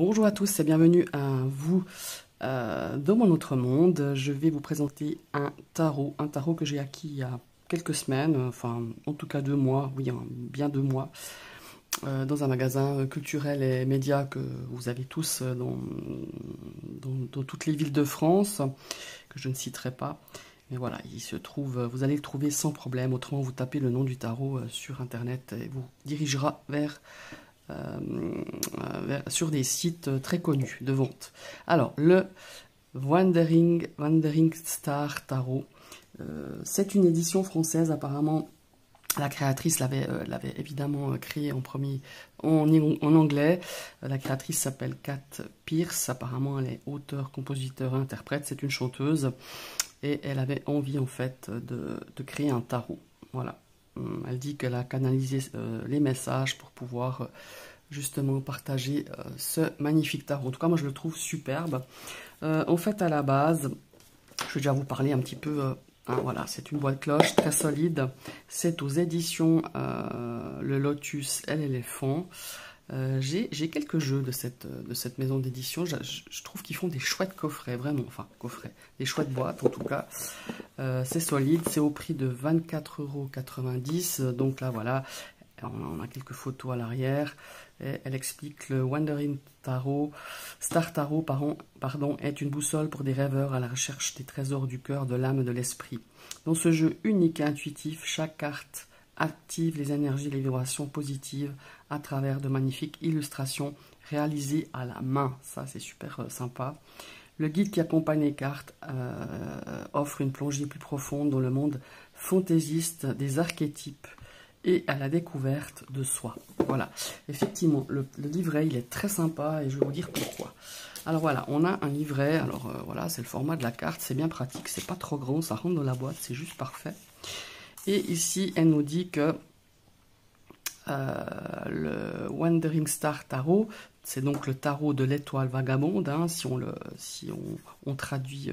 Bonjour à tous et bienvenue à vous dans mon autre monde. Je vais vous présenter un tarot que j'ai acquis il y a quelques semaines, enfin en tout cas 2 mois, oui, bien 2 mois, dans un magasin culturel et média que vous avez tous dans toutes les villes de France, que je ne citerai pas. Mais voilà, il se trouve, vous allez le trouver sans problème. Autrement, vous tapez le nom du tarot sur Internet et vous dirigera sur des sites très connus de vente. Alors, le Wandering Star Tarot, c'est une édition française apparemment. La créatrice l'avait évidemment créé en premier en anglais. La créatrice s'appelle Kat Pierce. Apparemment, elle est auteure, compositeur, interprète. C'est une chanteuse et elle avait envie en fait de créer un tarot. Voilà. Elle dit qu'elle a canalisé les messages pour pouvoir justement partager ce magnifique tarot. En tout cas, moi je le trouve superbe. En fait, à la base, je vais déjà vous parler un petit peu. Voilà, c'est une boîte cloche très solide. C'est aux éditions Le Lotus et l'éléphant. J'ai quelques jeux de cette maison d'édition. Je trouve qu'ils font des chouettes coffrets, vraiment. Enfin, coffrets, des chouettes boîtes en tout cas. C'est solide, c'est au prix de 24,90 €. Donc là, voilà, on a quelques photos à l'arrière. Elle explique le Wandering Star Tarot, pardon, est une boussole pour des rêveurs à la recherche des trésors du cœur, de l'âme et de l'esprit. Dans ce jeu unique et intuitif, chaque carte active les énergies et les vibrations positives à travers de magnifiques illustrations réalisées à la main. Ça, c'est super sympa. Le guide qui accompagne les cartes offre une plongée plus profonde dans le monde fantaisiste des archétypes et à la découverte de soi. Voilà, effectivement, le livret, il est très sympa et je vais vous dire pourquoi. Alors voilà, on a un livret, alors voilà, c'est le format de la carte, c'est bien pratique, c'est pas trop grand, ça rentre dans la boîte, c'est juste parfait. Et ici, elle nous dit que le Wandering Star Tarot, c'est donc le tarot de l'étoile vagabonde, hein, si on traduit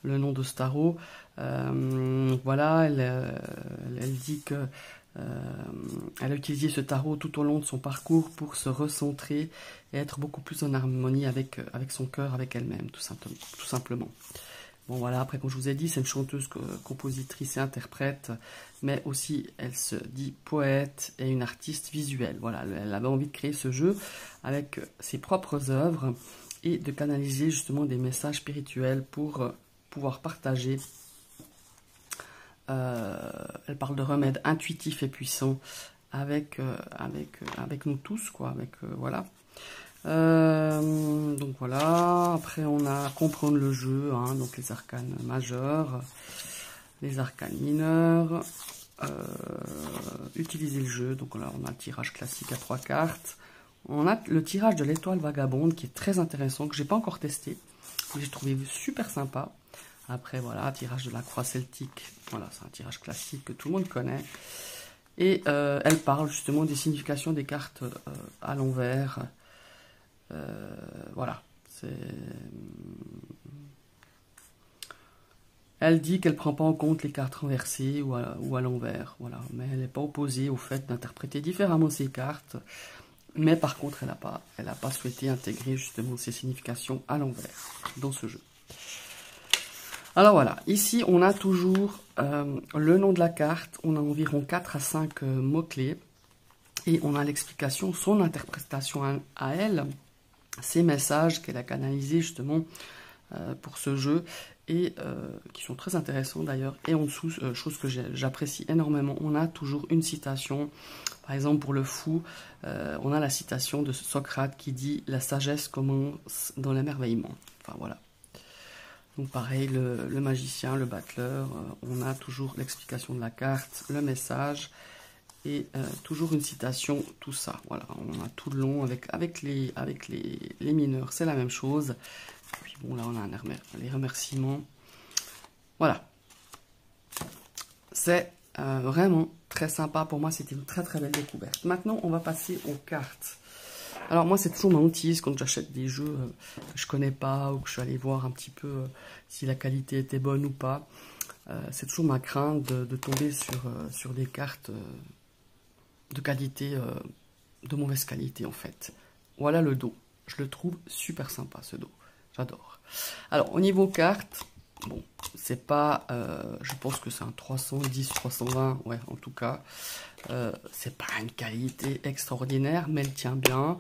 le nom de ce tarot. Voilà, elle dit que elle a utilisé ce tarot tout au long de son parcours pour se recentrer et être beaucoup plus en harmonie avec son cœur, avec elle-même, tout simplement. Bon voilà, après comme je vous ai dit, c'est une chanteuse, compositrice et interprète, mais aussi elle se dit poète et une artiste visuelle. Voilà, elle avait envie de créer ce jeu avec ses propres œuvres et de canaliser justement des messages spirituels pour pouvoir partager. Elle parle de remèdes intuitifs et puissants avec nous tous, quoi. Voilà. Donc voilà. Après, on a comprendre le jeu, hein, donc les arcanes majeurs, les arcanes mineurs, utiliser le jeu. Donc là, on a le tirage classique à 3 cartes. On a le tirage de l'étoile vagabonde qui est très intéressant, que j'ai pas encore testé, que j'ai trouvé super sympa. Après, voilà, tirage de la croix celtique. Voilà, c'est un tirage classique que tout le monde connaît. Et elle parle justement des significations des cartes à l'envers. Voilà. Elle dit qu'elle ne prend pas en compte les cartes renversées ou à l'envers. Voilà. Mais elle n'est pas opposée au fait d'interpréter différemment ces cartes. Mais par contre, elle n'a pas souhaité intégrer justement ces significations à l'envers dans ce jeu. Alors voilà, ici on a toujours le nom de la carte, on a environ 4 à 5 mots-clés et on a l'explication, son interprétation à elle, ces messages qu'elle a canalisés justement pour ce jeu et qui sont très intéressants d'ailleurs. Et en dessous, chose que j'apprécie énormément, on a toujours une citation. Par exemple pour le fou, on a la citation de Socrate qui dit « La sagesse commence dans l'émerveillement ». Enfin voilà. Donc pareil, le magicien, le battleur, on a toujours l'explication de la carte, le message et toujours une citation, tout ça. Voilà, on a tout le long avec les mineurs, c'est la même chose. Et puis bon, là on a les remerciements. Voilà. C'est vraiment très sympa pour moi, c'était une très très belle découverte. Maintenant, on va passer aux cartes. Alors moi, c'est toujours ma hantise quand j'achète des jeux que je connais pas ou que je suis allé voir un petit peu si la qualité était bonne ou pas. C'est toujours ma crainte de tomber sur des cartes de qualité, de mauvaise qualité en fait. Voilà le dos. Je le trouve super sympa, ce dos. J'adore. Alors, au niveau carte, bon, c'est pas... je pense que c'est un 310, 320, ouais, en tout cas. C'est pas une qualité extraordinaire, mais elle tient bien.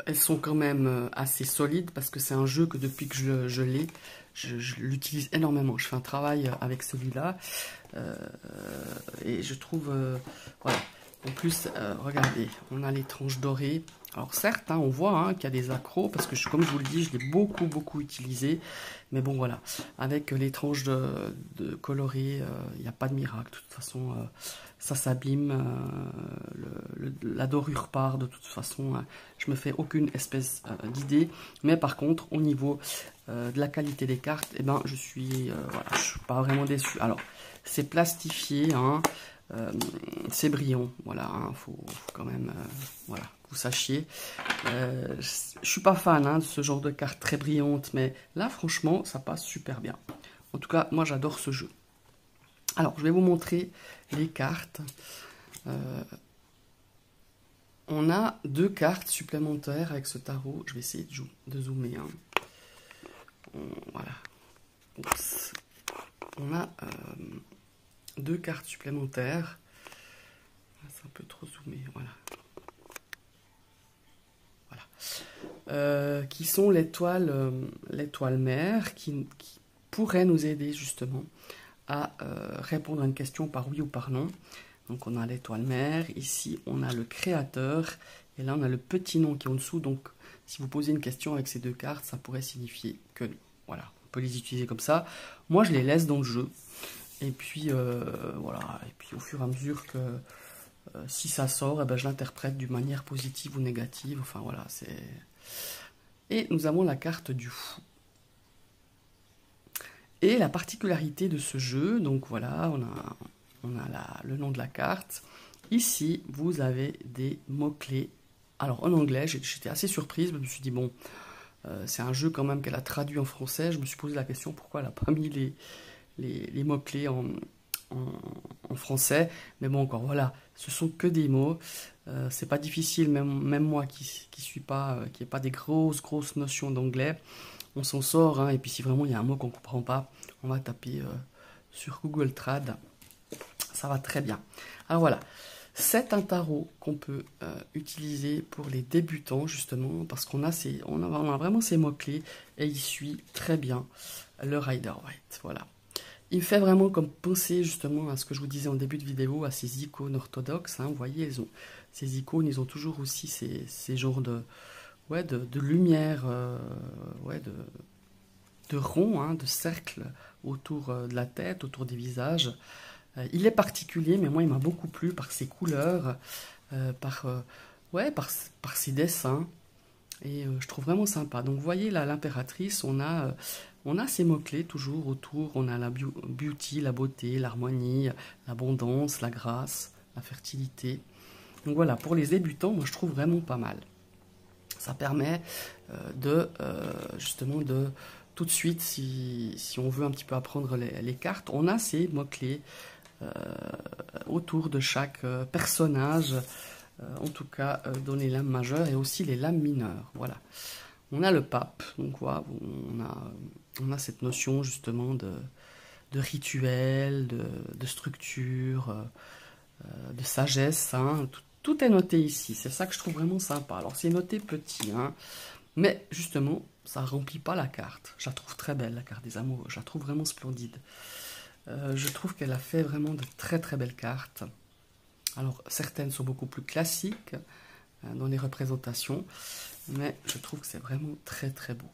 Elles sont quand même assez solides parce que c'est un jeu que depuis que je l'ai, je l'utilise énormément. Je fais un travail avec celui-là et je trouve, voilà. En plus, regardez, on a les tranches dorées. Alors certes, hein, on voit hein, qu'il y a des accros parce que comme je vous le dis, je l'ai beaucoup utilisé. Mais bon voilà, avec les tranches de colorées, il n'y a pas de miracle. De toute façon, ça s'abîme, la dorure part de toute façon. Je me fais aucune espèce d'idée. Mais par contre, au niveau de la qualité des cartes, eh ben, je suis pas vraiment déçu. Alors, c'est plastifié, hein. C'est brillant, voilà, hein, faut quand même, voilà, que vous sachiez. Je suis pas fan hein, de ce genre de cartes très brillantes, mais là, franchement, ça passe super bien. En tout cas, moi, j'adore ce jeu. Alors, je vais vous montrer les cartes. On a 2 cartes supplémentaires avec ce tarot. Je vais essayer de zoomer. Hein. Voilà. Oups. On a 2 cartes supplémentaires. C'est un peu trop zoomé, voilà. Voilà. Qui sont l'étoile mère, qui pourrait nous aider justement à répondre à une question par oui ou par non. Donc on a l'étoile mère, ici on a le créateur, et là on a le petit nom qui est en dessous. Donc si vous posez une question avec ces 2 cartes, ça pourrait signifier que non. Voilà, on peut les utiliser comme ça. Moi je les laisse dans le jeu. Et puis voilà, et puis au fur et à mesure que si ça sort, eh ben, je l'interprète d'une manière positive ou négative. Enfin voilà, c'est... Et nous avons la carte du fou. Et la particularité de ce jeu, donc voilà, on a le nom de la carte. Ici, vous avez des mots-clés. Alors en anglais, j'étais assez surprise, je me suis dit, bon, c'est un jeu quand même qu'elle a traduit en français. Je me suis posé la question, pourquoi elle n'a pas mis les mots-clés en français, mais bon encore voilà, ce sont que des mots, c'est pas difficile, même moi qui suis pas, qui n'ai pas des grosses notions d'anglais, on s'en sort, hein, et puis si vraiment il y a un mot qu'on comprend pas, on va taper sur Google Trad, ça va très bien. Alors voilà, c'est un tarot qu'on peut utiliser pour les débutants justement, parce qu'on a, on a vraiment ces mots-clés, et il suit très bien le Rider-Waite, voilà. Il me fait vraiment comme penser justement à ce que je vous disais en début de vidéo, à ces icônes orthodoxes. Hein. Vous voyez, ces icônes, ils ont toujours aussi ces genres de lumière, de ronds, hein, de cercles autour de la tête, autour des visages. Il est particulier, mais moi, il m'a beaucoup plu par ses couleurs, par ses dessins. Et je trouve vraiment sympa. Donc, vous voyez, là, l'impératrice, on a ces mots-clés toujours autour. On a la beauty, la beauté, l'harmonie, l'abondance, la grâce, la fertilité. Donc voilà, pour les débutants, moi je trouve vraiment pas mal. Ça permet justement de tout de suite, si on veut un petit peu apprendre les cartes, on a ces mots-clés autour de chaque personnage. En tout cas, dans les lames majeures et aussi les lames mineures. Voilà. On a le pape, donc voilà, on a cette notion justement de rituel, de structure, de sagesse. Hein. Tout est noté ici, c'est ça que je trouve vraiment sympa. Alors c'est noté petit, hein, mais justement, ça ne remplit pas la carte. Je la trouve très belle, la carte des amoureux, je la trouve vraiment splendide. Je trouve qu'elle a fait vraiment de très belles cartes. Alors certaines sont beaucoup plus classiques dans les représentations, mais je trouve que c'est vraiment très beau.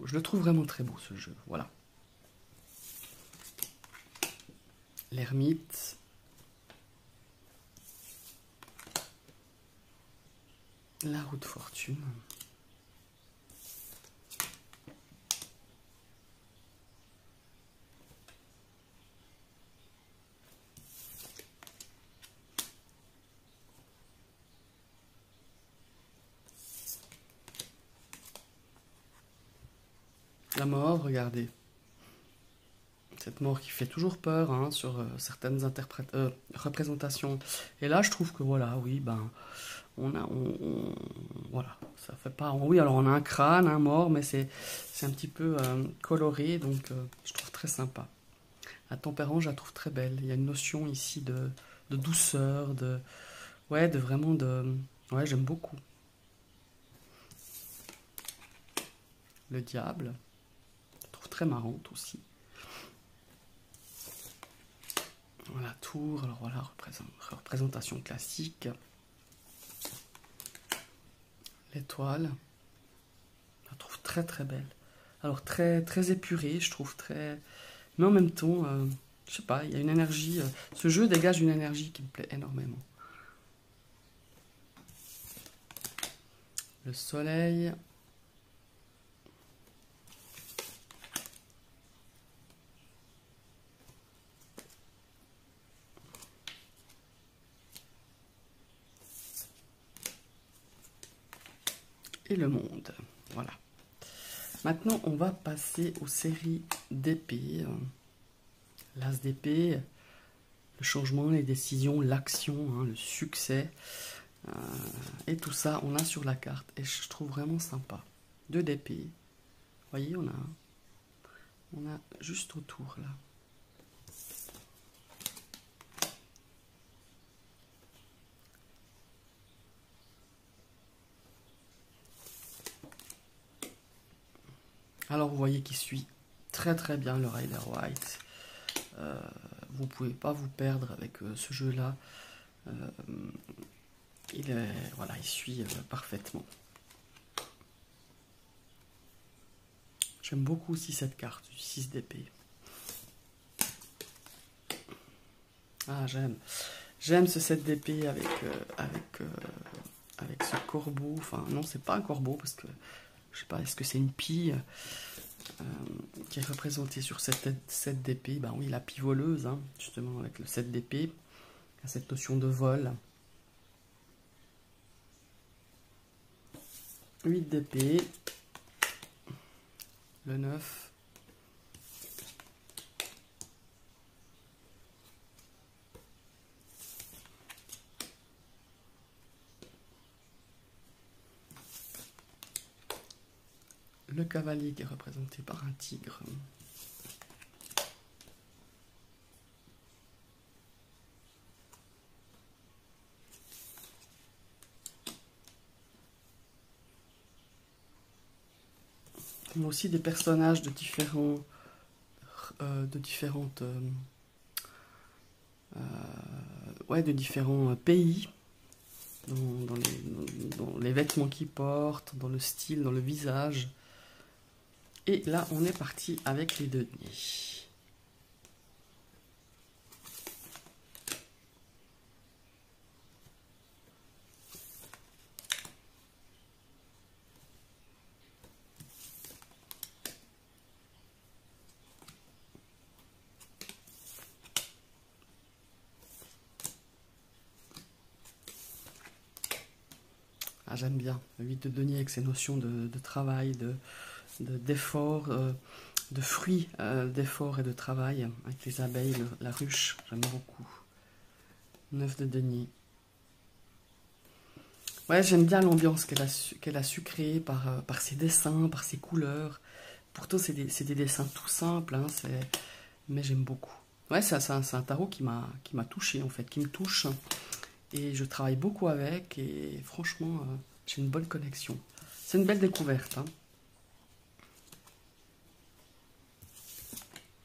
Je le trouve vraiment très beau ce jeu. Voilà. L'ermite. La roue de fortune. La mort, regardez. Cette mort qui fait toujours peur hein, sur certaines représentations. Et là, je trouve que voilà, oui, ben, voilà, ça fait pas... Oui, alors on a un crâne, un mort, mais c'est un petit peu coloré, donc je trouve très sympa. La tempérance, je la trouve très belle. Il y a une notion ici de douceur, ouais, de vraiment de... Ouais, j'aime beaucoup. Le diable, je trouve très marrante aussi. La tour, alors voilà, représentation classique. L'étoile, je la trouve très très belle. Alors très très épurée, je trouve très... Mais en même temps, je sais pas, il y a une énergie... ce jeu dégage une énergie qui me plaît énormément. Le soleil... Et le monde, voilà. Maintenant, on va passer aux séries d'épées. L'as d'épée, le changement, les décisions, l'action, hein, le succès. Et tout ça, on a sur la carte. Et je trouve vraiment sympa. 2 d'épée. Vous voyez, on a juste autour, là. Alors, vous voyez qu'il suit très très bien le Rider White. Vous pouvez pas vous perdre avec ce jeu-là. Voilà, il suit parfaitement. J'aime beaucoup aussi cette carte du 6 d'épée. Ah, j'aime ce 7 d'épée avec ce corbeau. Enfin, non, c'est pas un corbeau parce que je sais pas, est-ce que c'est une pie qui est représentée sur cette 7 d'épée? Ben oui, la pie voleuse, hein, justement, avec le 7 d'épée. Il y a cette notion de vol. 8 d'épée. Le 9. Le cavalier qui est représenté par un tigre. On a aussi des personnages de différentes ouais, de différents pays, dans les vêtements qu'ils portent, dans le style, dans le visage. Et là, on est parti avec les deniers. Ah, j'aime bien le 8 de denier avec ses notions de travail, d'effort, de fruits d'effort et de travail, avec les abeilles, la ruche, j'aime beaucoup. 9 de denier. Ouais, j'aime bien l'ambiance qu'elle a su créer par ses dessins, par ses couleurs. Pourtant, c'est des dessins tout simples, hein, mais j'aime beaucoup. Ouais, c'est un tarot qui m'a touché, en fait, qui me touche. Et je travaille beaucoup avec, et franchement, j'ai une bonne connexion. C'est une belle découverte, hein.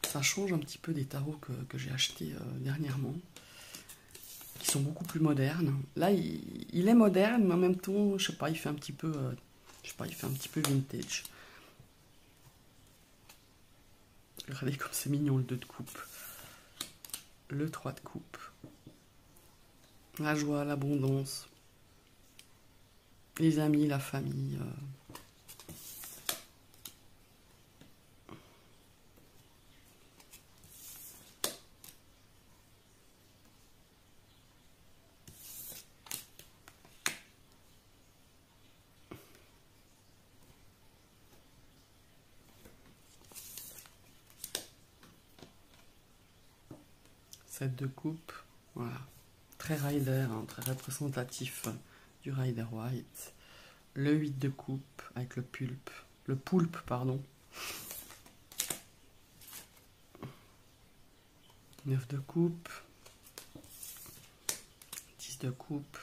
Ça change un petit peu des tarots que j'ai achetés dernièrement, qui sont beaucoup plus modernes. Là, il est moderne, mais en même temps, je sais pas, il fait un petit peu, je sais pas, il fait un petit peu vintage. Regardez comme c'est mignon le 2 de coupe. Le 3 de coupe. La joie, l'abondance. Les amis, la famille. 7 de coupe. Voilà. Très rider, hein, très représentatif du Rider White, le 8 de coupe avec le poulpe, pardon, 9 de coupe, 10 de coupe,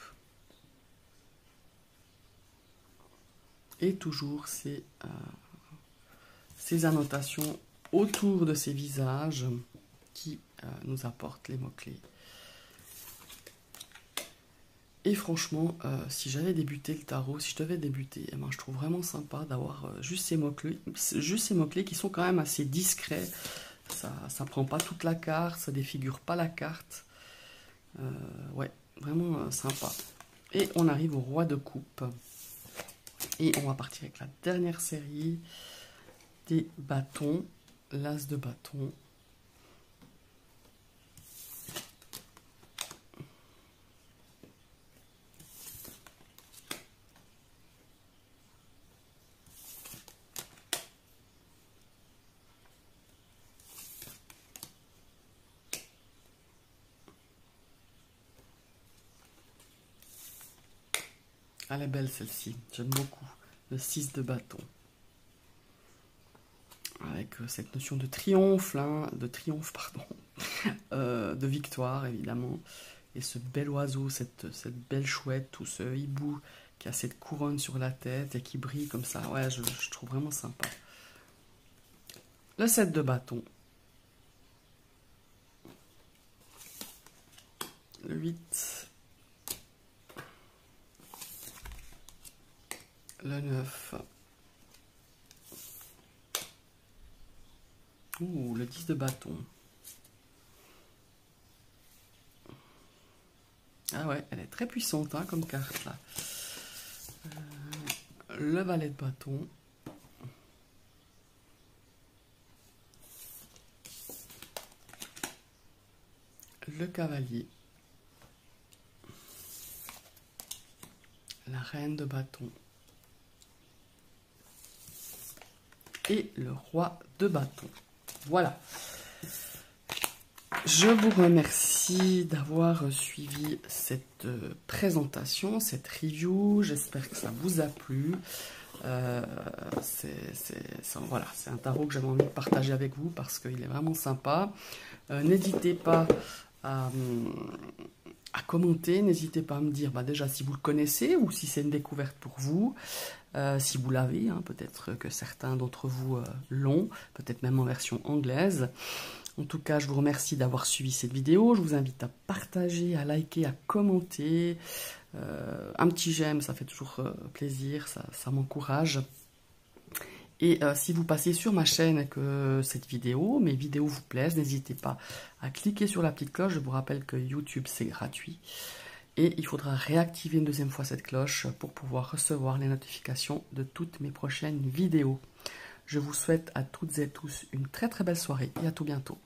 et toujours ces annotations autour de ces visages qui nous apportent les mots-clés. Et franchement, si j'avais débuté le tarot, si je devais débuter, eh ben, je trouve vraiment sympa d'avoir juste ces mots-clés qui sont quand même assez discrets. Ça prend pas toute la carte, ça défigure pas la carte. Ouais, vraiment sympa. Et on arrive au roi de coupe. Et on va partir avec la dernière série des bâtons, l'as de bâton. Elle est belle celle-ci, j'aime beaucoup. Le 6 de bâton. Avec cette notion de triomphe, hein, de victoire évidemment. Et ce bel oiseau, cette belle chouette, ou ce hibou qui a cette couronne sur la tête et qui brille comme ça. Ouais, je trouve vraiment sympa. Le 7 de bâton. Le 8. Le 9. Ouh, le 10 de bâton. Ah ouais, elle est très puissante hein, comme carte là. Le valet de bâton. Le cavalier. La reine de bâton. Et le roi de bâton. Voilà. Je vous remercie d'avoir suivi cette présentation, cette review. J'espère que ça vous a plu. Voilà, c'est un tarot que j'avais envie de partager avec vous parce qu'il est vraiment sympa. N'hésitez pas à commenter, n'hésitez pas à me dire déjà si vous le connaissez ou si c'est une découverte pour vous. Si vous l'avez, hein, peut-être que certains d'entre vous l'ont, peut-être même en version anglaise. En tout cas, je vous remercie d'avoir suivi cette vidéo. Je vous invite à partager, à liker, à commenter. Un petit j'aime, ça fait toujours plaisir, ça m'encourage. Et si vous passez sur ma chaîne et que mes vidéos vous plaisent, n'hésitez pas à cliquer sur la petite cloche. Je vous rappelle que YouTube, c'est gratuit. Et il faudra réactiver une deuxième fois cette cloche pour pouvoir recevoir les notifications de toutes mes prochaines vidéos. Je vous souhaite à toutes et tous une très très belle soirée et à tout bientôt.